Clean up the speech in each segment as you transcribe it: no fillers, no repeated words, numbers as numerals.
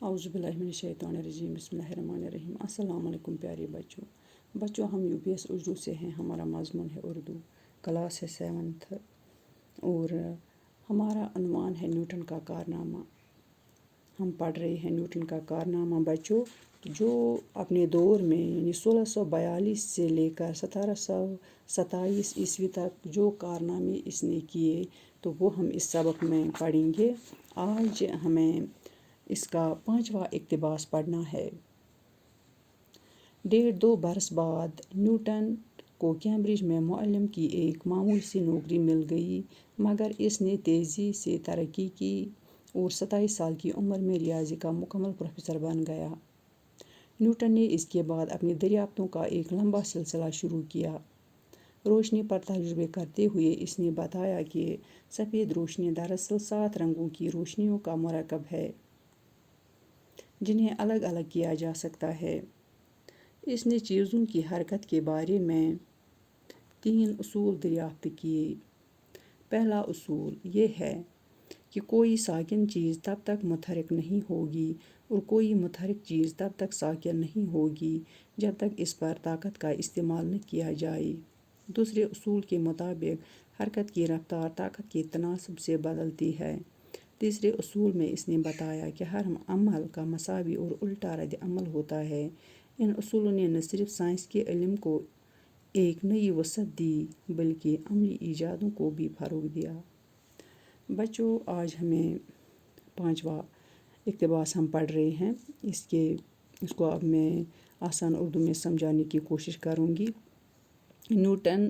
اعوذ باللہ من الشیطان الرجیم، بسم اللہ الرحمن الرحیم۔ السلام علیکم پیارے بچوں، ہم یو پی ایس اردو سے ہیں۔ ہمارا مضمون ہے اردو، کلاس ہے 7th، اور ہمارا عنوان ہے نیوٹن کا کارنامہ۔ ہم پڑھ رہے ہیں نیوٹن کا کارنامہ بچوں، جو اپنے دور میں یعنی 1642 سے لے کر 1727 عیسوی تک جو کارنامے اس نے کیے تو وہ ہم اس سبق میں پڑھیں گے۔ آج ہمیں اس کا 5واں اقتباس پڑھنا ہے۔ 1.5-2 برس بعد نیوٹن کو کیمبرج میں معلم کی ایک معمولی سی نوکری مل گئی، مگر اس نے تیزی سے ترقی کی اور 27 سال کی عمر میں ریاضی کا مکمل پروفیسر بن گیا۔ نیوٹن نے اس کے بعد اپنی دریافتوں کا ایک لمبا سلسلہ شروع کیا۔ روشنی پر تجربے کرتے ہوئے اس نے بتایا کہ سفید روشنی دراصل 7 رنگوں کی روشنیوں کا مرکب ہے، جنہیں الگ الگ کیا جا سکتا ہے۔ اس نے چیزوں کی حرکت کے بارے میں 3 اصول دریافت کیے۔ پہلا اصول یہ ہے کہ کوئی ساکن چیز تب تک متحرک نہیں ہوگی اور کوئی متحرک چیز تب تک ساکن نہیں ہوگی جب تک اس پر طاقت کا استعمال نہ کیا جائے۔ دوسرے اصول کے مطابق حرکت کی رفتار طاقت کے تناسب سے بدلتی ہے۔ تیسرے اصول میں اس نے بتایا کہ ہر عمل کا مساوی اور الٹا رد عمل ہوتا ہے۔ ان اصولوں نے نہ صرف سائنس کے علم کو ایک نئی وسعت دی بلکہ عملی ایجادوں کو بھی فروغ دیا۔ بچوں، آج ہمیں 5واں اقتباس ہم پڑھ رہے ہیں۔ اس کو اب میں آسان اردو میں سمجھانے کی کوشش کروں گی۔ نیوٹن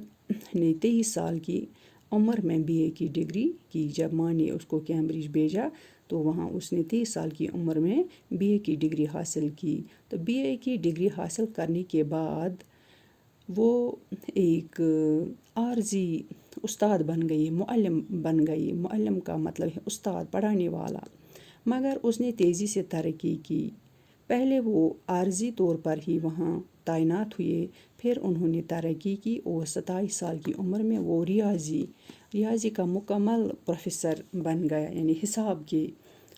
نے 23 سال کی عمر میں BA کی ڈگری کی۔ جب ماں نے اس کو کیمبرج بھیجا تو وہاں اس نے 23 سال کی عمر میں BA کی ڈگری حاصل کی۔ تو BA کی ڈگری حاصل کرنے کے بعد وہ ایک عارضی استاد بن گئی، معلم بن گئی۔ معلم کا مطلب ہے استاد، پڑھانے والا۔ مگر اس نے تیزی سے ترقی کی۔ پہلے وہ عارضی طور پر ہی وہاں تعینات ہوئے، پھر انہوں نے ترقی کی اور 27 سال کی عمر میں وہ ریاضی کا مکمل پروفیسر بن گیا، یعنی حساب کے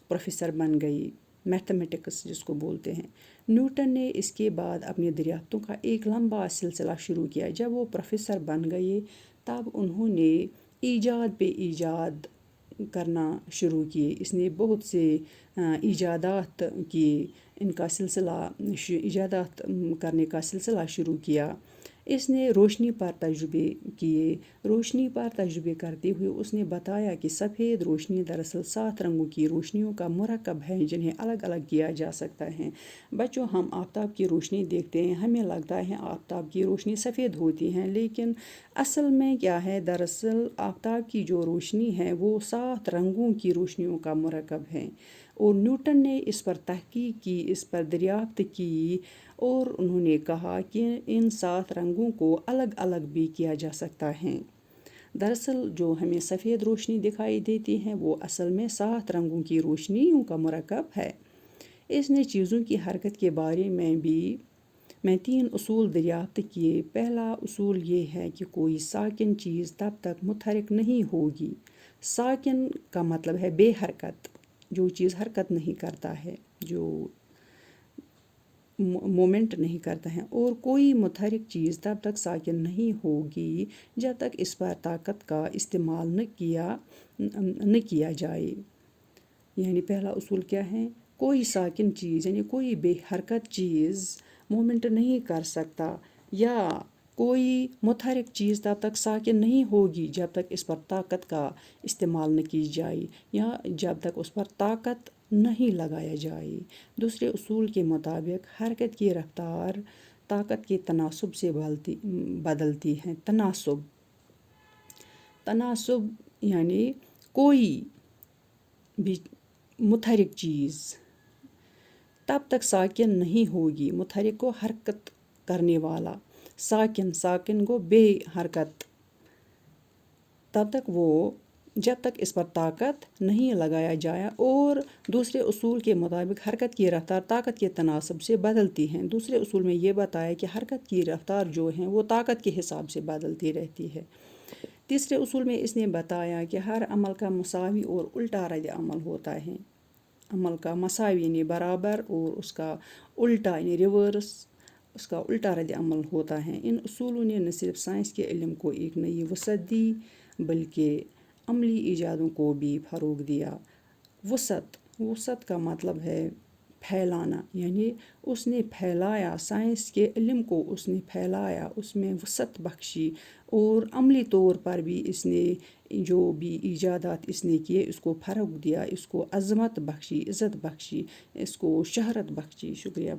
پروفیسر بن گئی، میتھمیٹکس جس کو بولتے ہیں۔ نیوٹن نے اس کے بعد اپنی دریافتوں کا ایک لمبا سلسلہ شروع کیا۔ جب وہ پروفیسر بن گئے تب انہوں نے ایجاد پہ ایجاد کرنا شروع کیے۔ اس نے بہت سے ایجادات کیے، ایجادات کرنے کا سلسلہ شروع کیا۔ اس نے روشنی پر تجربے کیے۔ روشنی پر تجربے کرتے ہوئے اس نے بتایا کہ سفید روشنی دراصل 7 رنگوں کی روشنیوں کا مرکب ہے، جنہیں الگ الگ کیا جا سکتا ہے۔ بچوں، ہم آفتاب کی روشنی دیکھتے ہیں، ہمیں لگتا ہے آفتاب کی روشنی سفید ہوتی ہے، لیکن اصل میں کیا ہے؟ دراصل آفتاب کی جو روشنی ہے وہ 7 رنگوں کی روشنیوں کا مرکب ہے، اور نیوٹن نے اس پر تحقیق کی، اس پر دریافت کی، اور انہوں نے کہا کہ ان 7 رنگوں کو الگ الگ بھی کیا جا سکتا ہے۔ دراصل جو ہمیں سفید روشنی دکھائی دیتی ہے وہ اصل میں 7 رنگوں کی روشنیوں کا مرکب ہے۔ اس نے چیزوں کی حرکت کے بارے میں 3 اصول دریافت کیے۔ پہلا اصول یہ ہے کہ کوئی ساکن چیز تب تک متحرک نہیں ہوگی۔ ساکن کا مطلب ہے بے حرکت، جو چیز حرکت نہیں کرتا ہے، جو مومنٹ نہیں کرتا ہے، اور کوئی متحرک چیز تب تک ساکن نہیں ہوگی جب تک اس پر طاقت کا استعمال نہ کیا جائے۔ یعنی پہلا اصول کیا ہے؟ کوئی ساکن چیز یعنی کوئی بے حرکت چیز مومنٹ نہیں کر سکتا، یا کوئی متحرک چیز تب تک ساکن نہیں ہوگی جب تک اس پر طاقت کا استعمال نہ کی جائے، یا جب تک اس پر طاقت نہیں لگایا جائے۔ دوسرے اصول کے مطابق حرکت کی رفتار طاقت کے تناسب سے بدلتی ہے۔ تناسب یعنی کوئی بھی متحرک چیز تب تک ساکن نہیں ہوگی، متحرک کو حرکت کرنے والا، ساکن کو بے حرکت، تب تک وہ جب تک اس پر طاقت نہیں لگایا جائے۔ اور دوسرے اصول کے مطابق حرکت کی رفتار طاقت کے تناسب سے بدلتی ہے۔ دوسرے اصول میں یہ بتایا کہ حرکت کی رفتار جو ہے وہ طاقت کے حساب سے بدلتی رہتی ہے۔ تیسرے اصول میں اس نے بتایا کہ ہر عمل کا مساوی اور الٹا رد عمل ہوتا ہے۔ عمل کا مساوی یعنی برابر اور اس کا الٹا یعنی ریورس، اس کا الٹا رد عمل ہوتا ہے۔ ان اصولوں نے نہ صرف سائنس کے علم کو ایک نئی وسعت دی بلکہ عملی ایجادوں کو بھی فروغ دیا۔ وسعت کا مطلب ہے پھیلانا، یعنی اس نے پھیلایا سائنس کے علم کو، اس نے پھیلایا، اس میں وسعت بخشی، اور عملی طور پر بھی اس نے جو بھی ایجادات اس نے کیے اس کو فروغ دیا، اس کو عظمت بخشی، عزت بخشی، اس کو شہرت بخشی۔ شکریہ۔